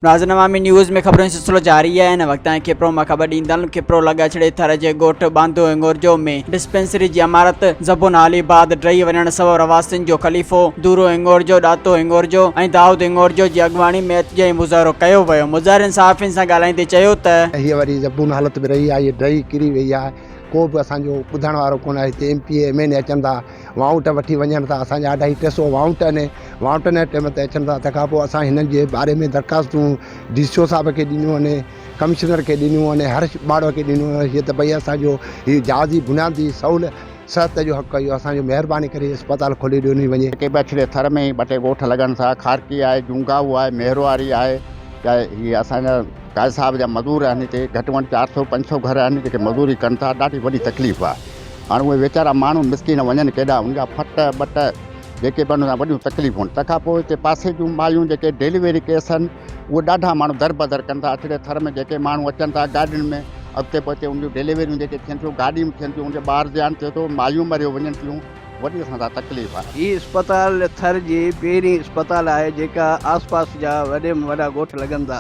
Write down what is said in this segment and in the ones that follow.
नाज़रीन अवामी न्यूज़ में खबरों सिलसिलो जारी है। इन वक्त खिप्रो में खबर ॾींदड़ खिप्रो लॻा छड़े थर जे ॻोठ बांदो इंगोरजो में डिस्पेंसरी जी इमारत ज़बून आलीबाद ड्रही वञण सबब रवासिन जो ख़लीफ़ो दूरो इंगोरजो ॾातो इंगोरजो ऐं दाऊद इंगोरजो जी अॻवानी में एतिजाई मुज़ाहिरो कयो वियो। मुज़ाहिरनि सहाफ़ियुनि सां ॻाल्हाईंदे चयो त हीअ वरी ज़बून हालत में रही आहे, ये ड्रही किरी वई आहे, को बि असांजो ॿुधण वारो कोन आहे। हिते MP MN अचनि था, वाउंट वठी वञनि था, असांजा 250 वाउंट आहिनि, वाउंटनि जे टाइम ते अचनि था। तंहिंखां पोइ असां हिननि जे बारे में दरख़्वास्तूं DCO साहिब खे ॾिनियूं आहिनि, कमिश्नर खे ॾिनियूं आहिनि, हर ॿार खे ॾिनियूं आहिनि। हीअ त भई असांजो हीअ जहाज़ी बुनियादी सहूलियत सिहत जो हक़ इहो असांजो महिरबानी करे अस्पताल खोले ॾिनी वञे। के बछड़े थर में 2 ॻोठ लॻनि था, खारकी आहे, जुंगाऊ आहे, मेहरवारी आहे, चाहे हीअ असांजा काज़ी साहब जा मज़दूर आहिनि। हिते घटि में घटि 400-500 घर आहिनि जेके मज़दूरी कनि था। ॾाढी वॾी तकलीफ़ आहे। हाणे उहे वीचारा माण्हू मिसकिन वञनि केॾा, उनजा फट बट जेके बि उनसां वॾियूं तकलीफ़ूं आहिनि। तंहिंखां पोइ हिते पासे जूं मायूं जेके डिलीवरी केस आहिनि, उहे ॾाढा माण्हू दर बदर कनि था। अचड़े थर में जेके माण्हू अचनि था गाॾियुनि में, अॻिते पोइ हिते उन डिलीवरियूं जेके थियनि थियूं, गाॾियूं थियनि थियूं, उनजे ॿार ध्यानु थिए थो, मायूं मरियो वञनि थियूं, वॾी असां तकलीफ़ आहे। ही अस्पताल थर जी पहिरीं अस्पताल आहे जेका आसपास जा वॾे में वॾा ॻोठ लॻनि था,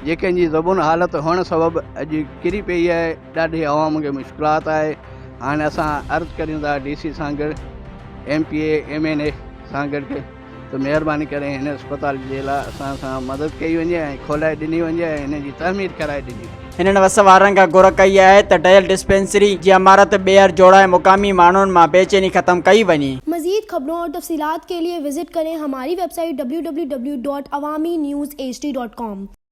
जेके जी ज़बून हालत हुअण सबबु अॼु किरी पई आहे। ॾाढी आवाम खे मुश्किलात आहे। हाणे असां अर्ज़ु करियूं था DC सां गॾु, MPA MNA सां गॾु के त महिरबानी करे हिन अस्पताल जे लाइ असां सां मदद कई वञे ऐं खोलाए ॾिनी वञे ऐं हिन जी तमीर कराए ॾिनी वञे। हिननि वस वारनि खां घुर कई आहे त ठहियल डिस्पेंसरी जी इमारत ॿीहर जोड़ाए मुकामी माण्हुनि मां बेचैनी ख़त्म कई वञे। मज़ीद खबरों और तफसीलात के लिए विजिट करें हमारी वेबसाइट www.awamiNewsHD.com।